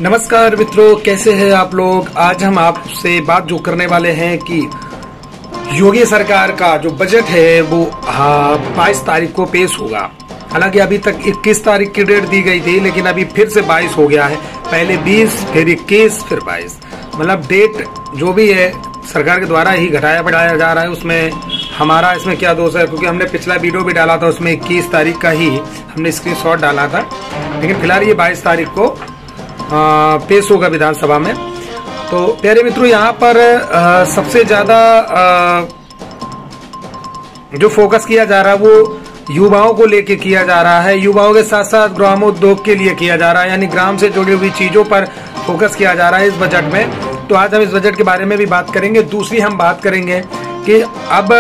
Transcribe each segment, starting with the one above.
नमस्कार मित्रों, कैसे हैं आप लोग। आज हम आपसे बात जो करने वाले हैं कि योगी सरकार का जो बजट है वो 22 तारीख को पेश होगा। हालांकि अभी तक 21 तारीख की डेट दी गई थी, लेकिन अभी फिर से 22 हो गया है। पहले 20, फिर 21, फिर 22, मतलब डेट जो भी है सरकार के द्वारा ही घटाया बढ़ाया जा रहा है। उसमें हमारा इसमें क्या दोष है, क्योंकि हमने पिछला वीडियो भी डाला था, उसमें 21 तारीख का ही हमने स्क्रीनशॉट डाला था। लेकिन फिलहाल ये 22 तारीख को पेश होगा विधानसभा में। तो प्यारे मित्रों, यहाँ पर सबसे ज्यादा जो फोकस किया जा रहा है वो युवाओं को लेके किया जा रहा है। युवाओं के साथ साथ ग्रामोद्योग के लिए किया जा रहा है, यानी ग्राम से जुड़ी हुई चीजों पर फोकस किया जा रहा है इस बजट में। तो आज हम इस बजट के बारे में भी बात करेंगे। दूसरी हम बात करेंगे कि अब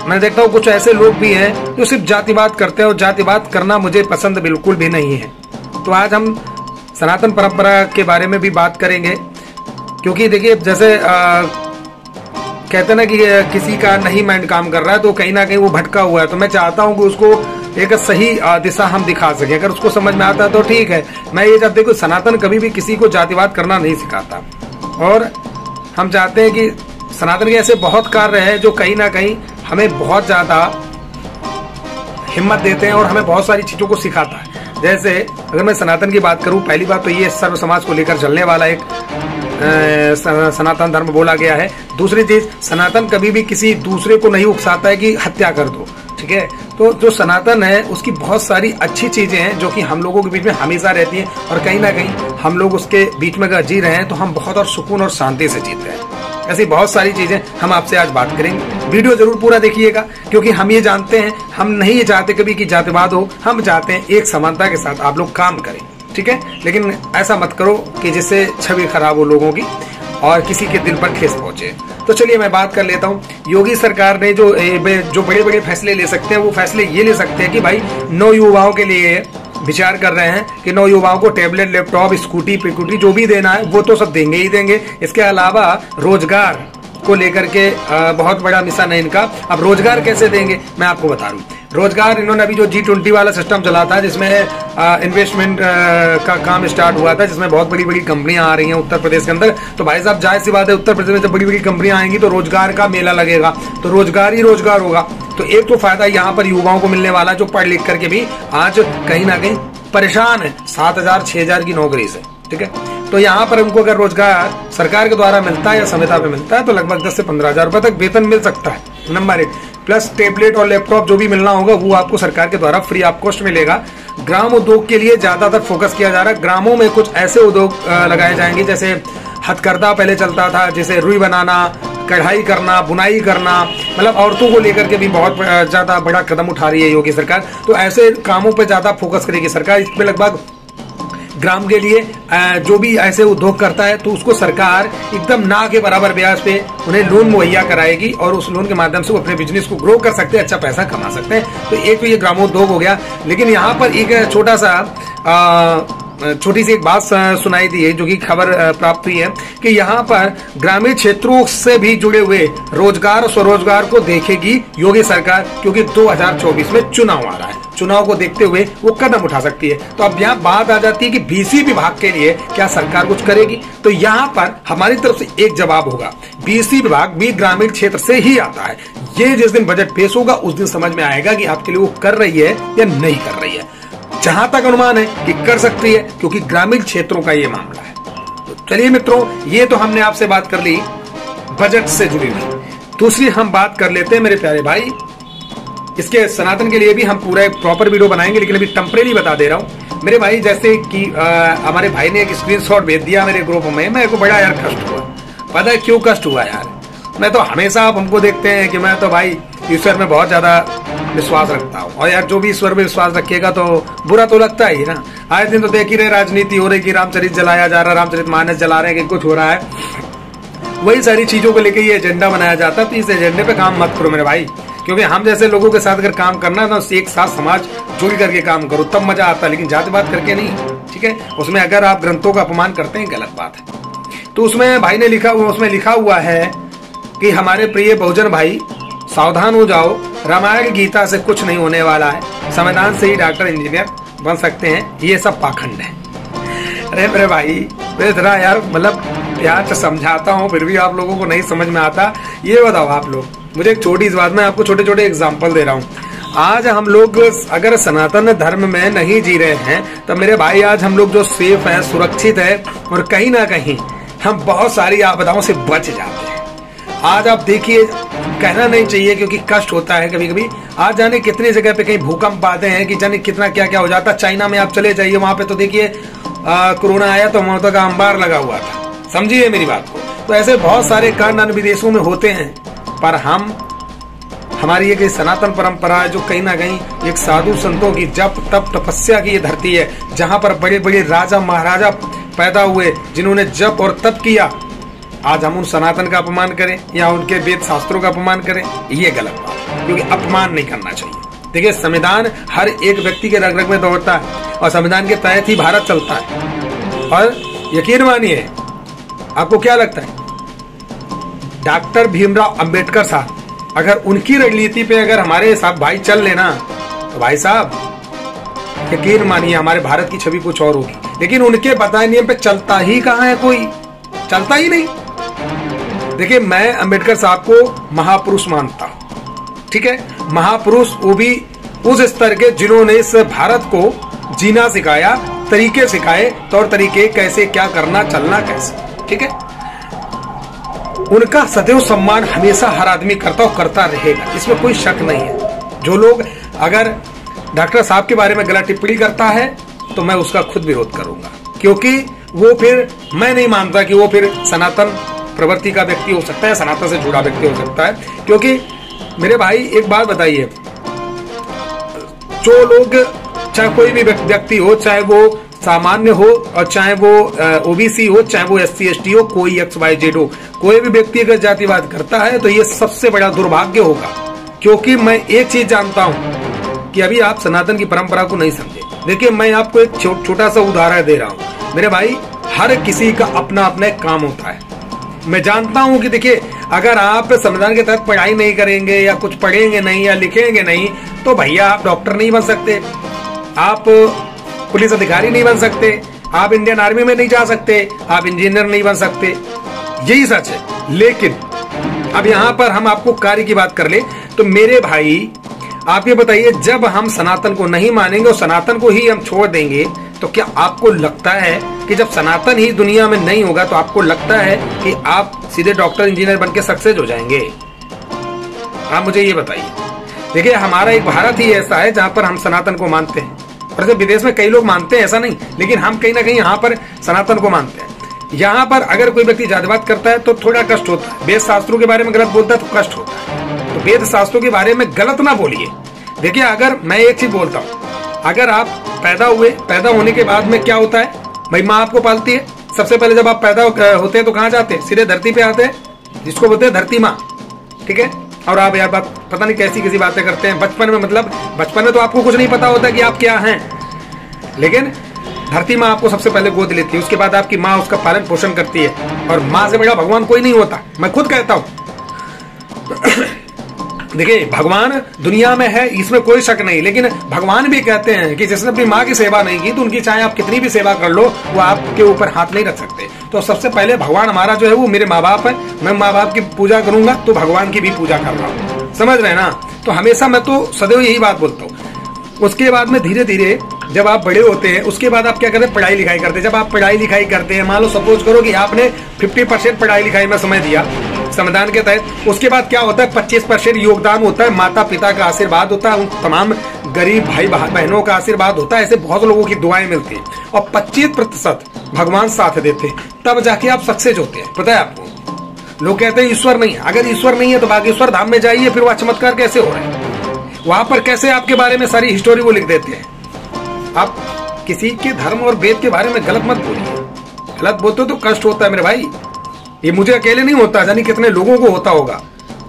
मैं देखता हूँ कुछ ऐसे लोग भी हैं जो सिर्फ जातिवाद करते हैं, और जातिवाद करना मुझे पसंद बिल्कुल भी नहीं है। तो आज हम सनातन परंपरा के बारे में भी बात करेंगे, क्योंकि देखिए जैसे कहते ना कि किसी का नहीं माइंड काम कर रहा है तो कहीं ना कहीं वो भटका हुआ है। तो मैं चाहता हूं कि उसको एक सही दिशा हम दिखा सके। अगर उसको समझ में आता है तो ठीक है। मैं ये चाहते कि सनातन कभी भी किसी को जातिवाद करना नहीं सिखाता, और हम चाहते हैं कि सनातन के ऐसे बहुत कार्य हैं जो कहीं ना कहीं हमें बहुत ज्यादा हिम्मत देते हैं और हमें बहुत सारी चीजों को सिखाता है। जैसे अगर मैं सनातन की बात करूं, पहली बात तो ये सर्व समाज को लेकर चलने वाला एक सनातन धर्म बोला गया है। दूसरी चीज, सनातन कभी भी किसी दूसरे को नहीं उकसाता है कि हत्या कर दो, ठीक है। तो जो सनातन है उसकी बहुत सारी अच्छी चीजें हैं जो कि हम लोगों के बीच में हमेशा रहती हैं, और कहीं ना कहीं हम लोग उसके बीच में अगर जी रहे हैं तो हम बहुत और सुकून और शांति से जीते हैं। ऐसी बहुत सारी चीजें हम आपसे आज बात करेंगे। वीडियो जरूर पूरा देखिएगा, क्योंकि हम ये जानते हैं, हम नहीं ये चाहते कभी कि जातिवाद हो। हम चाहते हैं एक समानता के साथ आप लोग काम करें, ठीक है। लेकिन ऐसा मत करो कि जिससे छवि खराब हो लोगों की और किसी के दिल पर ठेस पहुंचे। तो चलिए मैं बात कर लेता हूँ। योगी सरकार ने जो बड़े बड़े फैसले ले सकते हैं, वो फैसले ये ले सकते हैं कि भाई 9 युवाओं के लिए विचार कर रहे हैं कि 9 युवाओं को टैबलेट, लैपटॉप, स्कूटी, पिकूटी जो भी देना है वो तो सब देंगे ही देंगे। इसके अलावा रोजगार को लेकर के बहुत बड़ा मिशन है इनका। अब रोजगार कैसे देंगे मैं आपको बता रहा हूँ। रोजगार इन्होंने अभी जो G20 वाला सिस्टम चला था, जिसमें इन्वेस्टमेंट का काम स्टार्ट हुआ था, जिसमें बहुत बड़ी बड़ी कंपनियां आ रही हैं उत्तर प्रदेश के अंदर। तो भाई साहब जाहिर सी बात है, उत्तर प्रदेश में जब बड़ी बड़ी कंपनियां आएंगी तो रोजगार का मेला लगेगा, तो रोजगार ही रोजगार होगा। तो एक तो फायदा यहाँ पर युवाओं को मिलने वाला, जो पढ़ लिख करके भी आज कहीं ना कहीं परेशान है 7,000 6,000 की नौकरी से, ठीक है। तो यहाँ पर उनको अगर रोजगार सरकार के द्वारा मिलता है या संविदा पे मिलता है तो लगभग 10 से 15,000 रुपए तक वेतन मिल सकता है, नंबर 1। प्लस टैबलेट और लैपटॉप जो भी मिलना होगा वो आपको सरकार के द्वारा फ्री ऑफ कॉस्ट मिलेगा। ग्राम उद्योग के लिए ज्यादातर फोकस किया जा रहा है। ग्रामों में कुछ ऐसे उद्योग लगाए जाएंगे, जैसे हथकरघा पहले चलता था, जैसे रुई बनाना, कढ़ाई करना, बुनाई करना, मतलब औरतों को लेकर के भी बहुत ज्यादा बड़ा कदम उठा रही है योगी सरकार। तो ऐसे कामों पर ज्यादा फोकस करेगी सरकार। इसमें लगभग ग्राम के लिए जो भी ऐसे उद्योग करता है तो उसको सरकार एकदम ना के बराबर ब्याज पे उन्हें लोन मुहैया कराएगी, और उस लोन के माध्यम से वो अपने बिजनेस को ग्रो कर सकते हैं, अच्छा पैसा कमा सकते हैं। तो एक तो ये ग्रामोद्योग हो गया। लेकिन यहाँ पर एक छोटी सी एक बात सुनाई दी है, जो कि खबर प्राप्त हुई है कि यहाँ पर ग्रामीण क्षेत्रों से भी जुड़े हुए रोजगार और स्वरोजगार को देखेगी योगी सरकार, क्योंकि 2024 में चुनाव आ रहा है। चुनाव को देखते हुए वो कदम उठा सकती है। तो अब यहाँ बात आ जाती है कि बीसी विभाग के लिए क्या सरकार कुछ करेगी। तो यहाँ पर हमारी तरफ से एक जवाब होगा, बीसी विभाग भी ग्रामीण क्षेत्र से ही आता है। ये जिस दिन बजट पेश होगा उस दिन समझ में आएगा कि आपके लिए वो कर रही है या नहीं कर रही है। जहां तक अनुमान है कि कर सकती है, क्योंकि ग्रामीण क्षेत्रों का ये मामला है। तो चलिए मित्रों, ये तो हमने आपसे बात कर ली बजट से जुड़ी हुई। दूसरी हम बात कर लेते हैं मेरे प्यारे भाई, इसके सनातन के लिए भी हम पूरा एक प्रॉपर वीडियो बनाएंगे, लेकिन अभी टेम्परेरी बता दे रहा हूँ मेरे भाई। जैसे कि हमारे भाई ने एक स्क्रीनशॉट भेज दिया मेरे ग्रुप में, मेरे को बड़ा यार कष्ट हुआ। पता है क्यों कष्ट हुआ यार? मैं तो हमेशा आप हमको देखते हैं कि मैं तो भाई ईश्वर में बहुत ज्यादा विश्वास रखता हूँ, और यार जो भी ईश्वर में विश्वास रखेगा तो बुरा तो लगता ही ना। आए दिन तो देख ही रहे राजनीति हो रही कि रामचरित जलाया जा रहा है, रामचरितमानस जला रहे हैं, कि कुछ हो रहा है। वही सारी चीजों को लेकर ये एजेंडा बनाया जाता है। तो इस एजेंडे पे काम मत करो मेरे भाई, क्योंकि हम जैसे लोगों के साथ अगर काम करना है तो एक साथ समाज जुड़ करके काम करो, तब मजा आता है, लेकिन जातिवाद करके नहीं, ठीक है। उसमें अगर आप ग्रंथों का अपमान करते हैं गलत बात है। तो उसमें भाई ने लिखा हुआ है कि हमारे प्रिय बहुजन भाई सावधान हो जाओ, रामायण गीता से कुछ नहीं होने वाला है, संविधान से ही डॉक्टर इंजीनियर बन सकते हैं, ये सब पाखंड है। अरे मेरे भाई, मैं जरा यार मतलब प्यार से समझाता हूँ, फिर भी आप लोगों को नहीं समझ में आता। ये बताओ आप लोग, मुझे एक छोटी सी बात, मैं आपको छोटे छोटे एग्जाम्पल दे रहा हूँ। आज हम लोग अगर सनातन धर्म में नहीं जी रहे हैं तो मेरे भाई आज हम लोग जो सेफ है, सुरक्षित है, और कहीं ना कहीं हम बहुत सारी आपदाओं से बच जाते हैं। आज आप देखिए, कहना नहीं चाहिए क्योंकि कष्ट होता है कभी कभी। आज जाने कितनी जगह पे कहीं भूकंप आते हैं कि जाने कितना क्या क्या हो जाता है। चाइना में आप चले जाइए, वहां पे तो देखिए कोरोना आया तो मौत का अंबार लगा हुआ था, समझिए मेरी बात को। तो ऐसे बहुत सारे कांड अन्य विदेशों में होते हैं, पर हमारी एक सनातन परंपरा है जो कहीं ना कहीं एक साधु संतों की जप तप तपस्या की ये धरती है, जहां पर बड़े बड़े राजा महाराजा पैदा हुए जिन्होंने जप और तप किया। आज हम उन सनातन का अपमान करें या उनके वेद शास्त्रों का अपमान करें, ये गलत बात, क्योंकि अपमान नहीं करना चाहिए। देखिए, संविधान हर एक व्यक्ति के रग रग में दौड़ता है और संविधान के तहत ही भारत चलता है। और यकीन मानिए, आपको क्या लगता है, डॉक्टर भीमराव अंबेडकर साहब, अगर उनकी रणनीति पे अगर हमारे साहब भाई चल लेना तो भाई साहब यकीन मानिए हमारे भारत की छवि कुछ और होगी। लेकिन उनके बताए नियम पे चलता ही कहाँ है, कोई चलता ही नहीं। देखिए, मैं अंबेडकर साहब को महापुरुष मानता हूं, ठीक है, महापुरुष, वो भी उस स्तर के जिन्होंने इस भारत को जीना सिखाया, तरीके सिखाए, तौर तरीके, कैसे क्या करना, चलना कैसे, ठीक है। उनका सदैव सम्मान हमेशा हर आदमी करता और करता रहेगा, इसमें कोई शक नहीं है। जो लोग अगर डॉक्टर साहब के बारे में गलत टिप्पणी करता है तो मैं उसका खुद विरोध करूंगा, क्योंकि वो फिर, मैं नहीं मानता कि वो फिर सनातन प्रवृत्ति का व्यक्ति हो सकता है, सनातन से जुड़ा व्यक्ति हो सकता है। क्योंकि मेरे भाई एक बात बताइए, जो लोग, चाहे कोई भी व्यक्ति हो, चाहे वो सामान्य हो और चाहे वो ओबीसी हो, चाहे वो SC ST हो, कोई XYZ हो, कोई भी व्यक्ति अगर जातिवाद करता है तो ये सबसे बड़ा दुर्भाग्य होगा। क्योंकि मैं एक चीज जानता हूं कि अभी आप सनातन की परंपरा को नहीं समझे। देखिए, मैं आपको एक छोटा सा उदाहरण दे रहा हूं मेरे भाई। हर किसी का अपना अपना एक काम होता है। मैं जानता हूं कि देखिए, अगर आप संविधान के तहत पढ़ाई नहीं करेंगे या कुछ पढ़ेंगे नहीं या लिखेंगे नहीं तो भैया आप डॉक्टर नहीं बन सकते, आप पुलिस अधिकारी नहीं बन सकते, आप इंडियन आर्मी में नहीं जा सकते, आप इंजीनियर नहीं बन सकते, यही सच है। लेकिन अब यहाँ पर हम आपको कार्य की बात कर ले तो मेरे भाई आप ये बताइए, जब हम सनातन को नहीं मानेंगे और सनातन को ही हम छोड़ देंगे तो क्या आपको लगता है कि जब सनातन ही दुनिया में नहीं होगा तो आपको लगता है कि आप सीधे डॉक्टर इंजीनियर बन के सक्सेस हो जाएंगे? आप मुझे ये बताइए। देखिए, हमारा एक भारत ही ऐसा है जहां पर हम सनातन को मानते हैं, और ऐसे विदेश में कई लोग मानते हैं, ऐसा नहीं, लेकिन हम कहीं ना कहीं यहाँ पर सनातन को मानते हैं। यहाँ पर अगर कोई व्यक्ति जातिवाद करता है तो थोड़ा कष्ट होता है, वेद शास्त्रों के बारे में गलत बोलता है तो कष्ट होता है। तो वेद शास्त्रों के बारे में गलत ना बोलिए। देखिए, अगर मैं एक चीज बोलता हूँ, अगर आप पैदा हुए, पैदा होने के बाद में क्या होता है भाई, माँ आपको पालती है। सबसे पहले जब आप पैदा होते हैं तो कहाँ जाते हैं? सीधे धरती पे आते हैं, जिसको बोलते हैं धरती माँ, ठीक है। और आप यार बात पता नहीं कैसी कैसी बातें करते हैं बचपन में, मतलब बचपन में तो आपको कुछ नहीं पता होता कि आप क्या हैं, लेकिन धरती माँ आपको सबसे पहले गोद लेती है, उसके बाद आपकी माँ उसका पालन पोषण करती है। और माँ से बड़ा भगवान कोई नहीं होता, मैं खुद कहता हूँ। देखिए, भगवान दुनिया में है, इसमें कोई शक नहीं, लेकिन भगवान भी कहते हैं कि जिसने अपनी माँ की सेवा नहीं की तो उनकी चाहे आप कितनी भी सेवा कर लो, वो आपके ऊपर हाथ नहीं रख सकते। तो सबसे पहले भगवान हमारा जो है वो मेरे माँ बाप है। मैं माँ बाप की पूजा करूंगा तो भगवान की भी पूजा कर रहा हूँ, समझ रहे हैं ना। तो हमेशा मैं तो सदैव यही बात बोलता हूँ। उसके बाद में धीरे धीरे जब आप बड़े होते हैं, उसके बाद आप क्या करते हैं? पढ़ाई लिखाई करते हैं। जब आप पढ़ाई लिखाई करते हैं, मान लो सपोज करो कि आपने 50% पढ़ाई लिखाई में समय दिया संविधान के तहत, उसके बाद क्या होता है? 25% योगदान होता है, माता पिता का आशीर्वाद होता है, उन तमाम गरीब भाई बहनों का आशीर्वाद होता है, ऐसे बहुत लोगों की दुआएं मिलती हैं, और 25% भगवान साथ देते हैं, तब जाके आप सक्सेस होते हैं। पता है आपको, लोग कहते हैं ईश्वर नहीं है। अगर ईश्वर नहीं है तो बागेश्वर धाम में जाइए, फिर वह चमत्कार कैसे हो रहे हैं? वहां पर कैसे आपके बारे में सारी हिस्टोरी वो लिख देते हैं। आप किसी के धर्म और वेद के बारे में गलत मत बोलिए। गलत बोलते हो तो कष्ट होता है मेरे भाई। ये मुझे अकेले नहीं होता, जानी कितने लोगों को होता होगा।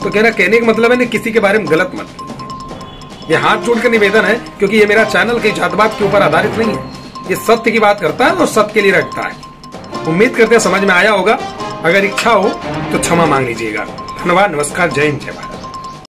तो कहने का मतलब है ना, किसी के बारे में गलत मत बोलिए। ये हाथ जोड़ कर निवेदन है, क्योंकि ये मेरा चैनल किसी जातवाद के ऊपर आधारित नहीं है। ये सत्य की बात करता है और सत्य के लिए रखता है। उम्मीद करते हैं समझ में आया होगा। अगर इच्छा हो तो क्षमा मांग लीजिएगा। धन्यवाद, नमस्कार, जय हिंद, जय भारत।